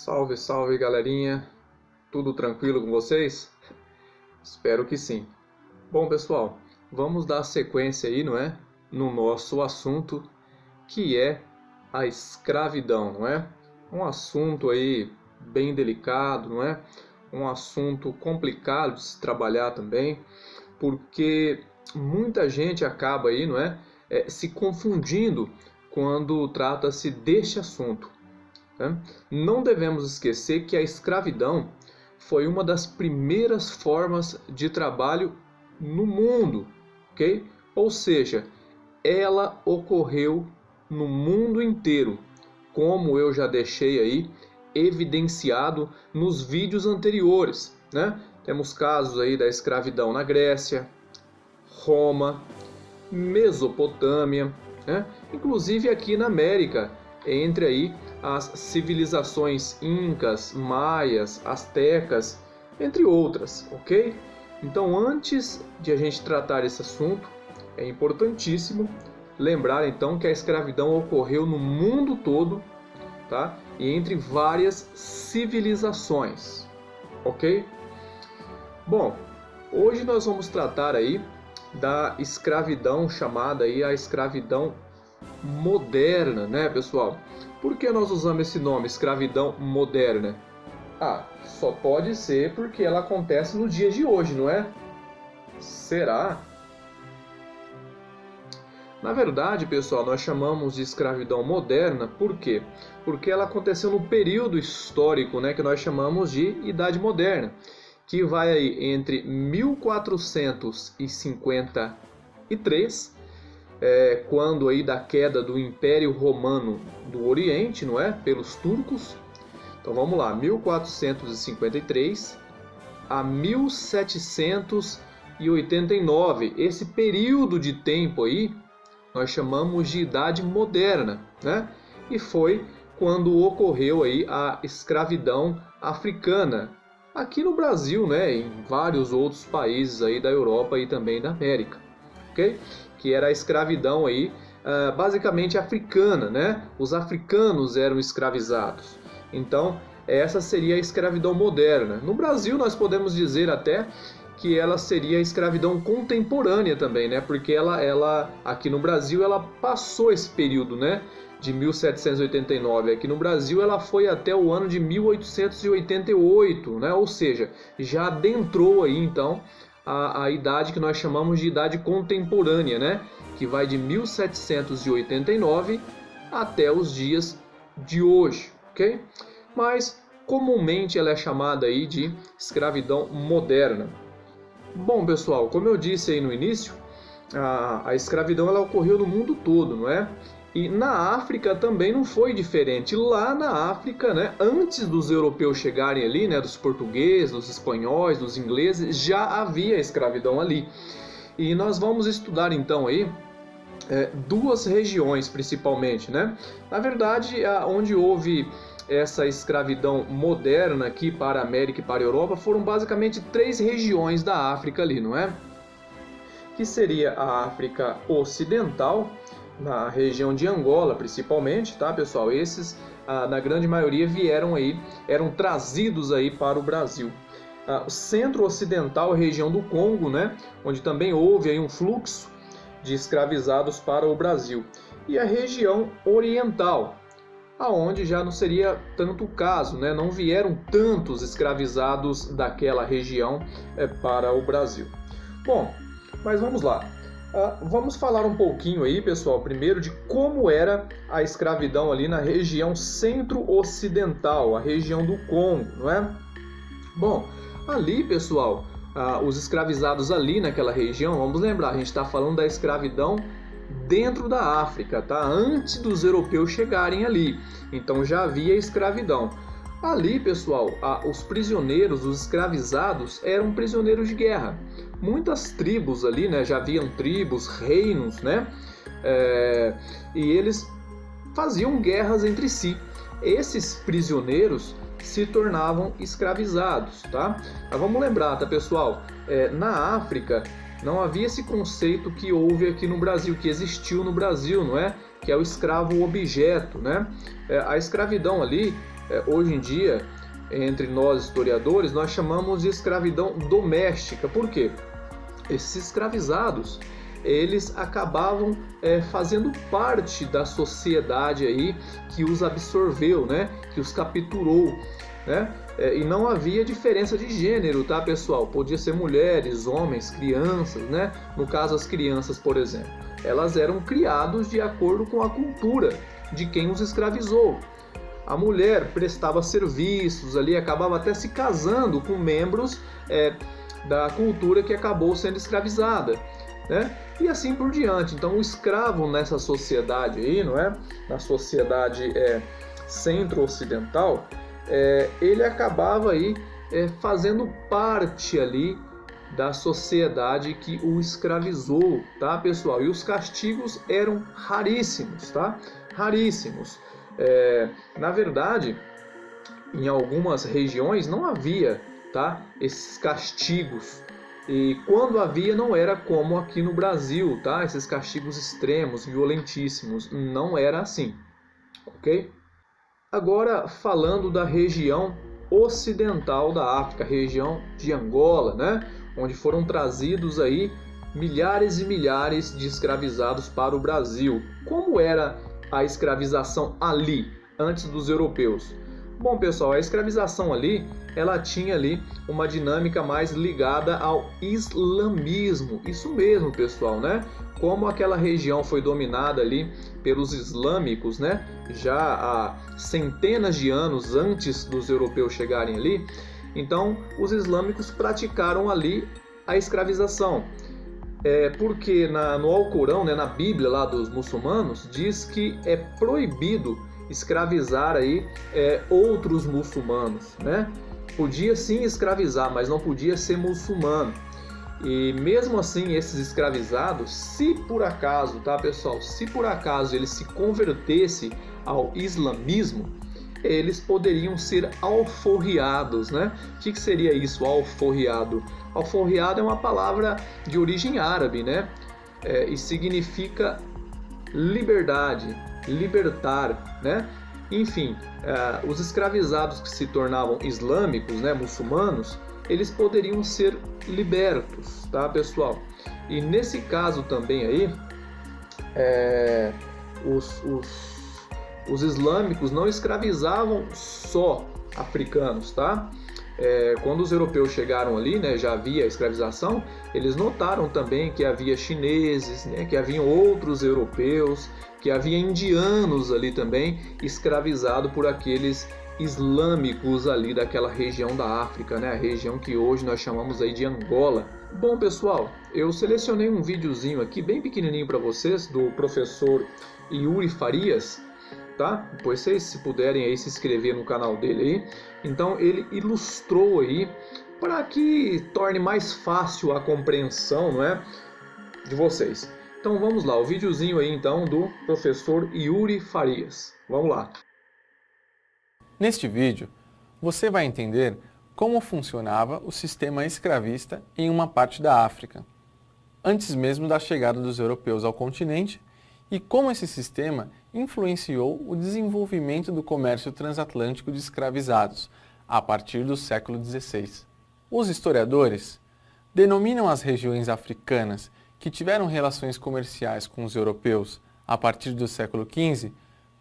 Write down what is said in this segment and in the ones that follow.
Salve, salve galerinha, tudo tranquilo com vocês? Espero que sim. Bom pessoal, vamos dar sequência aí, não é? No nosso assunto, que é a escravidão, não é? Um assunto aí bem delicado, não é? Um assunto complicado de se trabalhar também, porque muita gente acaba aí, não é? Se confundindo quando trata-se deste assunto. Não devemos esquecer que a escravidão foi uma das primeiras formas de trabalho no mundo, ok? Ou seja, ela ocorreu no mundo inteiro, como eu já deixei aí evidenciado nos vídeos anteriores, né? Temos casos aí da escravidão na Grécia, Roma, Mesopotâmia, né? Inclusive aqui na América, entre aí as civilizações incas, maias, astecas, entre outras, ok? Então, antes de a gente tratar esse assunto, é importantíssimo lembrar então que a escravidão ocorreu no mundo todo, tá? E entre várias civilizações, ok? Bom, hoje nós vamos tratar aí da escravidão chamada aí a escravidão moderna, né, pessoal? Por que nós usamos esse nome, escravidão moderna? Só pode ser porque ela acontece nos dias de hoje, não é? Será? Na verdade, pessoal, nós chamamos de escravidão moderna, por quê? Porque ela aconteceu no período histórico, né, que nós chamamos de Idade Moderna, que vai aí entre 1453, quando aí da queda do Império Romano do Oriente, não é? Pelos turcos. Então vamos lá, 1453 a 1789. Esse período de tempo aí nós chamamos de Idade Moderna, né? E foi quando ocorreu aí a escravidão africana aqui no Brasil, né? Em vários outros países aí da Europa e também da América, ok? Que era a escravidão aí, basicamente africana, né? Os africanos eram escravizados. Então, essa seria a escravidão moderna. No Brasil, nós podemos dizer até que ela seria a escravidão contemporânea também, né? Porque ela aqui no Brasil, ela passou esse período, né? De 1789. Aqui no Brasil, ela foi até o ano de 1888, né? Ou seja, já adentrou aí, então, a idade que nós chamamos de idade contemporânea, né? Que vai de 1789 até os dias de hoje, ok? Mas comumente ela é chamada aí de escravidão moderna. Bom, pessoal, como eu disse aí no início, a escravidão ela ocorreu no mundo todo, não é? E na África também não foi diferente. Lá na África, né, antes dos europeus chegarem ali, né, dos portugueses, dos espanhóis, dos ingleses, já havia escravidão ali. E nós vamos estudar então aí duas regiões principalmente, né? Na verdade, onde houve essa escravidão moderna aqui para a América e para a Europa foram basicamente três regiões da África ali, não é? Que seria a África Ocidental, na região de Angola principalmente, tá, pessoal? Esses, na grande maioria, eram trazidos aí para o Brasil. O centro-ocidental, a região do Congo, né, onde também houve aí um fluxo de escravizados para o Brasil. E a região oriental, aonde já não seria tanto o caso, né? Não vieram tantos escravizados daquela região para o Brasil. Bom, mas vamos lá. Vamos falar um pouquinho aí, pessoal, primeiro de como era a escravidão ali na região centro-ocidental, a região do Congo, não é? Bom, ali, pessoal, os escravizados ali naquela região, vamos lembrar, a gente está falando da escravidão dentro da África, tá? Antes dos europeus chegarem ali, então já havia escravidão. Ali, pessoal, os prisioneiros, os escravizados, eram prisioneiros de guerra. Muitas tribos ali, né? Já haviam tribos, reinos, né? E eles faziam guerras entre si. Esses prisioneiros se tornavam escravizados, tá? Mas vamos lembrar, tá, pessoal? Na África não havia esse conceito que houve aqui no Brasil, que existiu no Brasil, não é? Que é o escravo objeto, né? A escravidão ali hoje em dia, entre nós historiadores, nós chamamos de escravidão doméstica. Por quê? Esses escravizados, eles acabavam fazendo parte da sociedade aí que os absorveu, né? Que os capturou, né? E não havia diferença de gênero, tá, pessoal? Podia ser mulheres, homens, crianças, né? No caso, as crianças, por exemplo, elas eram criadas de acordo com a cultura de quem os escravizou. A mulher prestava serviços ali, acabava até se casando com membros da cultura que acabou sendo escravizada, né? E assim por diante. Então, o escravo nessa sociedade aí, não é? Na sociedade centro-ocidental, ele acabava aí fazendo parte ali da sociedade que o escravizou, tá, pessoal? E os castigos eram raríssimos, tá? Raríssimos. Na verdade, em algumas regiões não havia, tá, esses castigos. E quando havia, não era como aqui no Brasil, tá? Esses castigos extremos, violentíssimos. Não era assim, ok? Agora, falando da região ocidental da África, região de Angola, né? Onde foram trazidos aí milhares e milhares de escravizados para o Brasil. Como era a escravização ali, antes dos europeus? Bom, pessoal, a escravização ali, ela tinha ali uma dinâmica mais ligada ao islamismo. Isso mesmo, pessoal, né? Como aquela região foi dominada ali pelos islâmicos, né? Já há centenas de anos antes dos europeus chegarem ali. Então, os islâmicos praticaram ali a escravização. Porque no Alcorão, né, na Bíblia lá dos muçulmanos, diz que é proibido escravizar aí outros muçulmanos, né? Podia sim escravizar, mas não podia ser muçulmano. E mesmo assim, esses escravizados, se por acaso, tá, pessoal? Se por acaso eles se convertessem ao islamismo, eles poderiam ser alforriados, né? O que seria isso, alforriado? Alforriado é uma palavra de origem árabe, né? E significa liberdade, libertar, né? Enfim, os escravizados que se tornavam islâmicos, né, muçulmanos, eles poderiam ser libertos, tá, pessoal? E nesse caso também aí, os islâmicos não escravizavam só africanos, tá? Quando os europeus chegaram ali, né, já havia escravização, eles notaram também que havia chineses, né, que haviam outros europeus, que havia indianos ali também escravizados por aqueles islâmicos ali daquela região da África, né, a região que hoje nós chamamos aí de Angola. Bom, pessoal, eu selecionei um videozinho aqui bem pequenininho para vocês do professor Yuri Farias, tá? Depois vocês, se puderem aí, se inscrever no canal dele aí. Então ele ilustrou aí para que torne mais fácil a compreensão, não é, de vocês. Então vamos lá, o videozinho aí então do professor Yuri Farias. Vamos lá. Neste vídeo, você vai entender como funcionava o sistema escravista em uma parte da África, antes mesmo da chegada dos europeus ao continente, e como esse sistema influenciou o desenvolvimento do comércio transatlântico de escravizados a partir do século XVI. Os historiadores denominam as regiões africanas que tiveram relações comerciais com os europeus a partir do século XV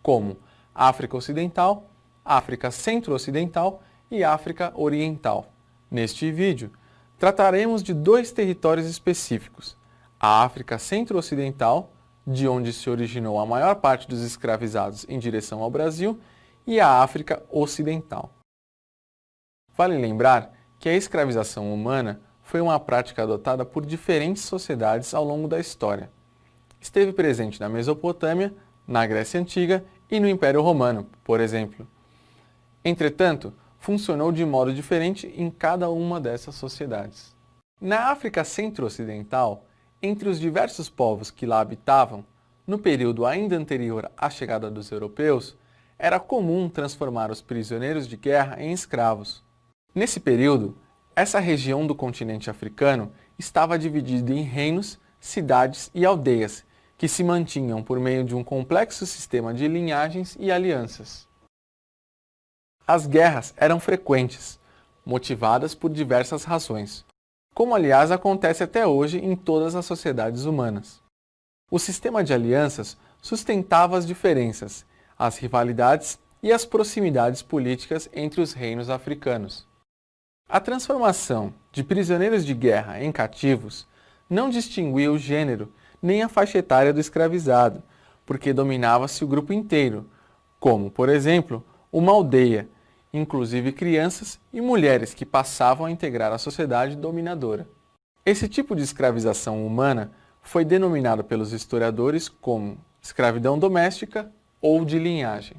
como África Ocidental, África Centro-Ocidental e África Oriental. Neste vídeo, trataremos de dois territórios específicos, a África Centro-Ocidental, de onde se originou a maior parte dos escravizados em direção ao Brasil, e a África Ocidental. Vale lembrar que a escravização humana foi uma prática adotada por diferentes sociedades ao longo da história. Esteve presente na Mesopotâmia, na Grécia Antiga e no Império Romano, por exemplo. Entretanto, funcionou de modo diferente em cada uma dessas sociedades. Na África Centro-Ocidental, entre os diversos povos que lá habitavam, no período ainda anterior à chegada dos europeus, era comum transformar os prisioneiros de guerra em escravos. Nesse período, essa região do continente africano estava dividida em reinos, cidades e aldeias, que se mantinham por meio de um complexo sistema de linhagens e alianças. as guerras eram frequentes, motivadas por diversas razões, como aliás acontece até hoje em todas as sociedades humanas. O sistema de alianças sustentava as diferenças, as rivalidades e as proximidades políticas entre os reinos africanos. A transformação de prisioneiros de guerra em cativos não distinguia o gênero nem a faixa etária do escravizado, porque dominava-se o grupo inteiro, como, por exemplo, uma aldeia, inclusive crianças e mulheres que passavam a integrar a sociedade dominadora. Esse tipo de escravização humana foi denominado pelos historiadores como escravidão doméstica ou de linhagem.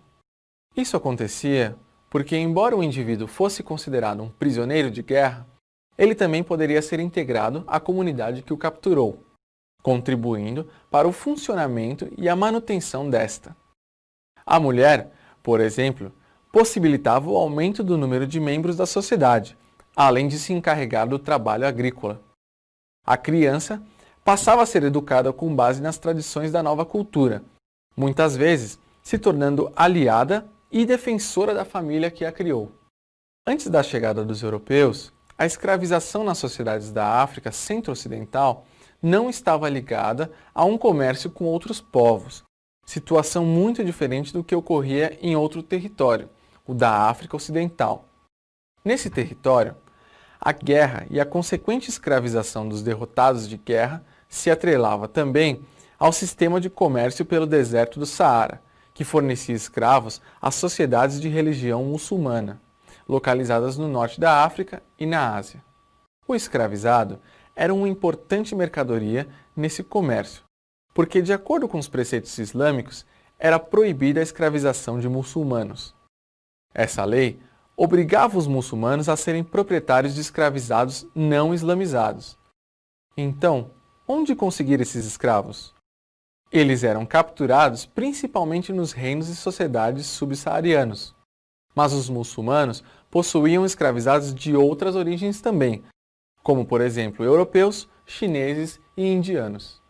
Isso acontecia porque, embora o indivíduo fosse considerado um prisioneiro de guerra, ele também poderia ser integrado à comunidade que o capturou, contribuindo para o funcionamento e a manutenção desta. A mulher, por exemplo, possibilitava o aumento do número de membros da sociedade, além de se encarregar do trabalho agrícola. A criança passava a ser educada com base nas tradições da nova cultura, muitas vezes se tornando aliada e defensora da família que a criou. Antes da chegada dos europeus, a escravização nas sociedades da África centro-ocidental não estava ligada a um comércio com outros povos, situação muito diferente do que ocorria em outro território, o da África Ocidental. Nesse território, a guerra e a consequente escravização dos derrotados de guerra se atrelava também ao sistema de comércio pelo deserto do Saara, que fornecia escravos às sociedades de religião muçulmana, localizadas no norte da África e na Ásia. O escravizado era uma importante mercadoria nesse comércio, porque, de acordo com os preceitos islâmicos, era proibida a escravização de muçulmanos. Essa lei obrigava os muçulmanos a serem proprietários de escravizados não islamizados. Então, onde conseguir esses escravos? Eles eram capturados principalmente nos reinos e sociedades subsaarianos. Mas os muçulmanos possuíam escravizados de outras origens também, como, por exemplo, europeus, chineses e indianos.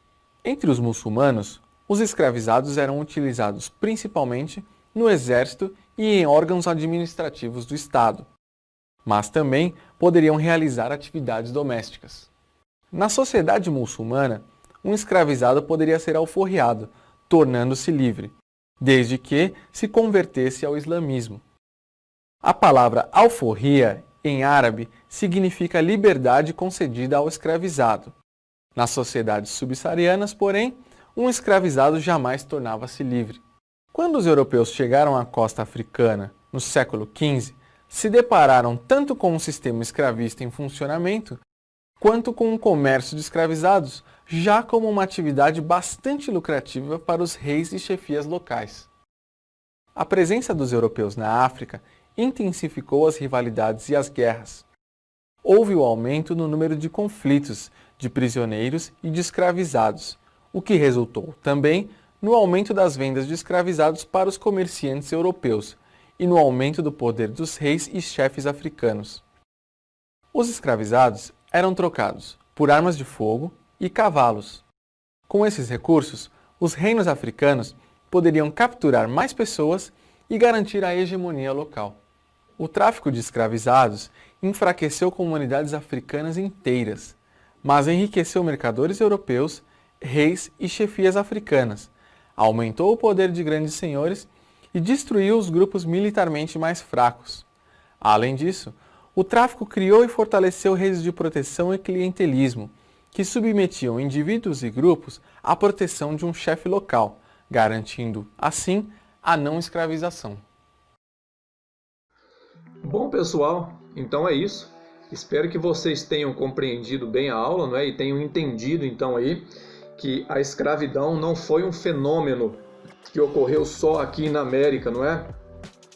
Entre os muçulmanos, os escravizados eram utilizados principalmente no exército e em órgãos administrativos do Estado, mas também poderiam realizar atividades domésticas. Na sociedade muçulmana, um escravizado poderia ser alforriado, tornando-se livre, desde que se convertesse ao islamismo. A palavra alforria, em árabe, significa liberdade concedida ao escravizado. Nas sociedades subsaarianas, porém, um escravizado jamais tornava-se livre. Quando os europeus chegaram à costa africana, no século XV, se depararam tanto com um sistema escravista em funcionamento, quanto com um comércio de escravizados, já como uma atividade bastante lucrativa para os reis e chefias locais. A presença dos europeus na África intensificou as rivalidades e as guerras. Houve o aumento no número de conflitos, de prisioneiros e de escravizados, o que resultou também no aumento das vendas de escravizados para os comerciantes europeus e no aumento do poder dos reis e chefes africanos. Os escravizados eram trocados por armas de fogo e cavalos. Com esses recursos, os reinos africanos poderiam capturar mais pessoas e garantir a hegemonia local. O tráfico de escravizados enfraqueceu comunidades africanas inteiras, mas enriqueceu mercadores europeus, reis e chefias africanas, aumentou o poder de grandes senhores e destruiu os grupos militarmente mais fracos. Além disso, o tráfico criou e fortaleceu redes de proteção e clientelismo, que submetiam indivíduos e grupos à proteção de um chefe local, garantindo, assim, a não escravização. Bom, pessoal, então é isso. Espero que vocês tenham compreendido bem a aula, não é? E tenham entendido, então, aí, que a escravidão não foi um fenômeno que ocorreu só aqui na América, não é?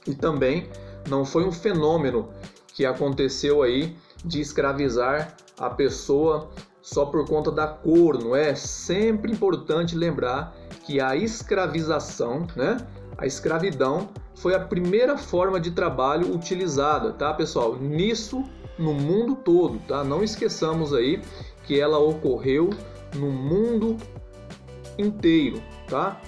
E também não foi um fenômeno que aconteceu aí de escravizar a pessoa só por conta da cor, não é? Sempre importante lembrar que a escravização, né? A escravidão foi a primeira forma de trabalho utilizada, tá, pessoal? Nisso, no mundo todo, tá? Não esqueçamos aí que ela ocorreu no mundo inteiro, tá?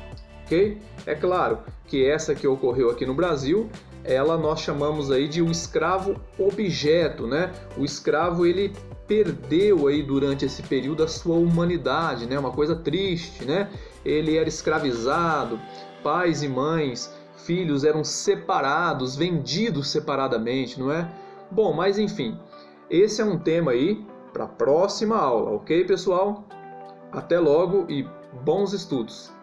Ok? É claro que essa que ocorreu aqui no Brasil ela nós chamamos aí de um escravo objeto, né? O escravo ele perdeu aí durante esse período a sua humanidade, né? Uma coisa triste, né? Ele era escravizado, pais e mães, filhos eram separados, vendidos separadamente, não é? Bom, mas enfim, esse é um tema aí para a próxima aula, ok, pessoal? Até logo e bons estudos!